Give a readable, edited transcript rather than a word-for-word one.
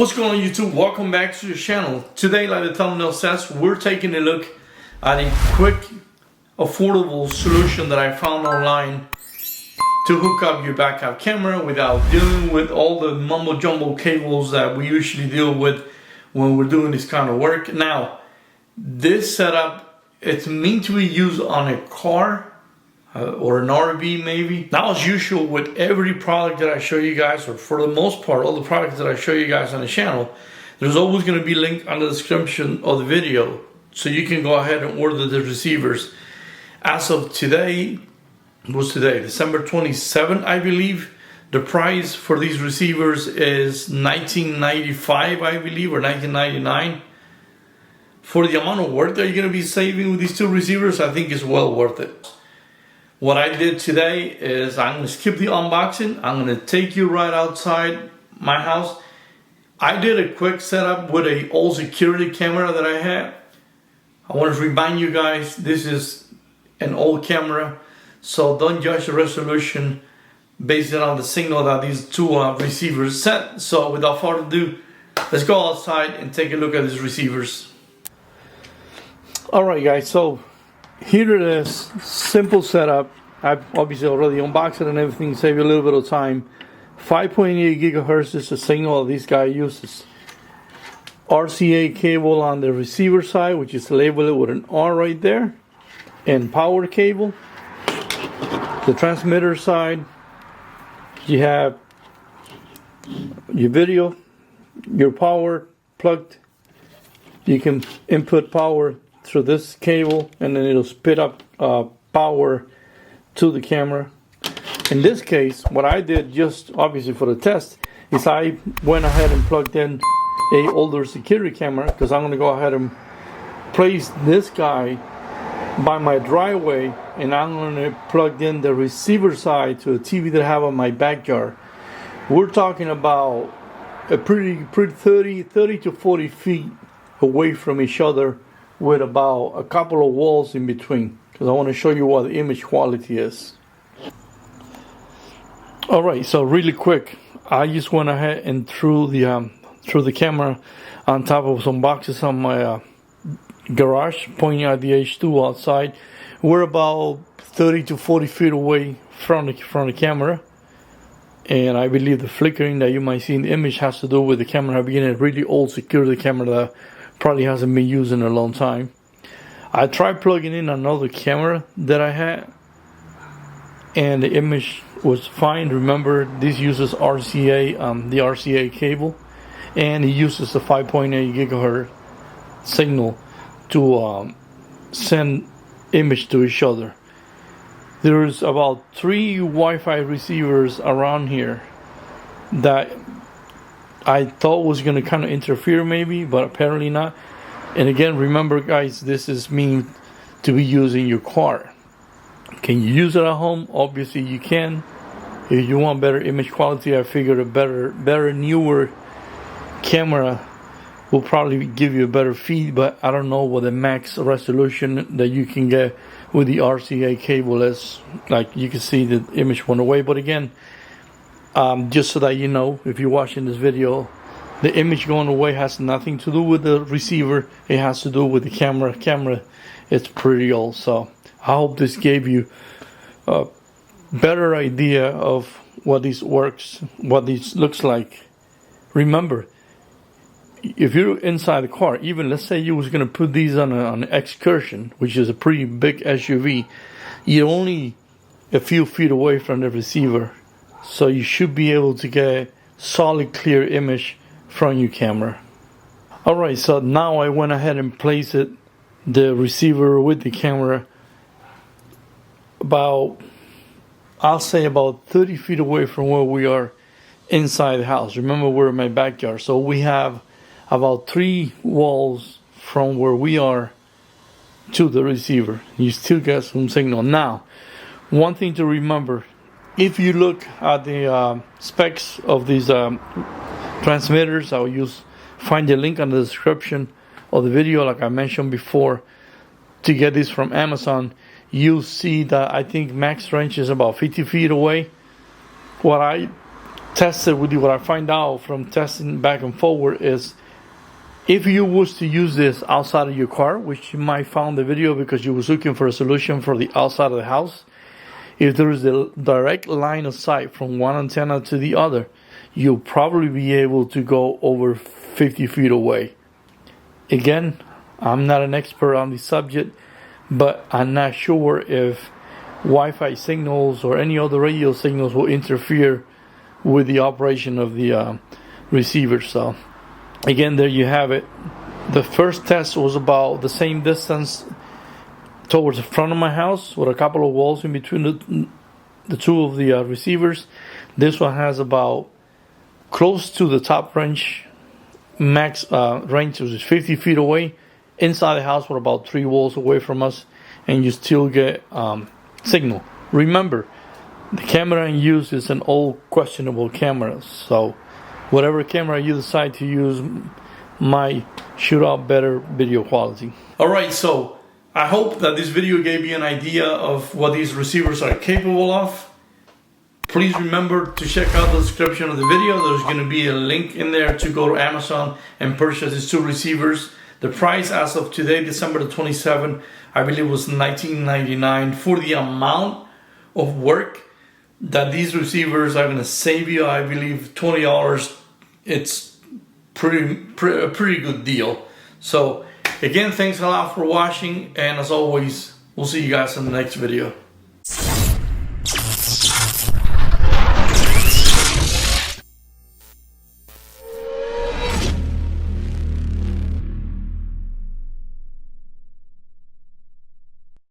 What's going on, YouTube? Welcome back to the channel. Today, like the thumbnail says, we're taking a look at a quick, affordable solution that I found online to hook up your backup camera without dealing with all the mumbo jumbo cables that we usually deal with when we're doing this kind of work. Now, this setup, it's meant to be used on a car or an RV maybe. Now, as usual with every product that I show you guys, or for the most part all the products that I show you guys on the channel, there's always going to be a link on the description of the video so you can go ahead and order the receivers. As of today, what's today? December 27th, I believe. The price for these receivers is $19.95, I believe, or $19.99. For the amount of work that you're going to be saving with these two receivers, I think it's well worth it. What I did today is I'm going to skip the unboxing. I'm going to take you right outside my house. I did a quick setup with an old security camera that I had. I want to remind you guys, this is an old camera, so don't judge the resolution based on the signal that these two receivers sent. So without further ado, let's go outside and take a look at these receivers. Alright guys, so here it is, simple setup. I've obviously already unboxed it and everything, save you a little bit of time. 5.8 gigahertz is the signal this guy uses. RCA cable on the receiver side, which is labeled with an R right there, and power cable. The transmitter side, you have your video, your power plugged. You can input power through this cable and then it'll spit up power to the camera. In this case, what I did, just obviously for the test, is I went ahead and plugged in a older security camera, because I'm going to go ahead and place this guy by my driveway, and I'm going to plug in the receiver side to a TV that I have on my backyard. We're talking about a pretty 30 to 40 feet away from each other, with about a couple of walls in between, because I want to show you what the image quality is. Alright, so really quick, I just went ahead and threw the camera on top of some boxes on my garage, pointing at the H2 outside. We're about 30 to 40 feet away from the camera, and I believe the flickering that you might see in the image has to do with the camera being a really old security camera that probably hasn't been used in a long time. I tried plugging in another camera that I had, and the image was fine. Remember, this uses RCA, the RCA cable, and it uses a 5.8 gigahertz signal to send image to each other. There's about 3 Wi-Fi receivers around here that I thought was going to kind of interfere maybe, but apparently not. And again, remember guys, this is meant to be used in your car. Can you use it at home? Obviously you can. If you want better image quality, I figured a better newer camera will probably give you a better feed, but I don't know what the max resolution that you can get with the RCA cable is. Like you can see the image went away, but again, just so that you know, if you're watching this video, the image going away has nothing to do with the receiver. It has to do with the camera. It's pretty old, so I hope this gave you a better idea of what this works, what this looks like. Remember, if you're inside the car, even let's say you was going to put these on an Excursion, which is a pretty big SUV, you're only a few feet away from the receiver, so you should be able to get solid clear image from your camera. Alright, so now I went ahead and placed the receiver with the camera about, I'll say about 30 feet away from where we are inside the house. Remember, we're in my backyard, so we have about 3 walls from where we are to the receiver. You still get some signal. Now, one thing to remember, if you look at the specs of these transmitters, I'll find the link on the description of the video, like I mentioned before. To get this from Amazon, you'll see that I think max range is about 50 feet away. What I tested with you, what I find out from testing back and forward is, if you was to use this outside of your car, which you might found the video because you was looking for a solution for the outside of the house, if there is a direct line of sight from one antenna to the other, you'll probably be able to go over 50 feet away. Again, I'm not an expert on the subject, but I'm not sure if Wi-Fi signals or any other radio signals will interfere with the operation of the receiver. So again, there you have it. The first test was about the same distance towards the front of my house with a couple of walls in between the two of the receivers. This one has about close to the top range, max range, which is 50 feet away. Inside the house, we're about 3 walls away from us, and you still get signal. Remember, the camera in use is an old questionable camera, so whatever camera you decide to use might shoot out better video quality. Alright, so I hope that this video gave you an idea of what these receivers are capable of. Please remember to check out the description of the video. There's going to be a link in there to go to Amazon and purchase these 2 receivers. The price as of today, December the 27th, I believe was $19.99 for the amount of work that these receivers are going to save you. I believe $20. It's a pretty good deal. So again, thanks a lot for watching, and as always, we'll see you guys in the next video.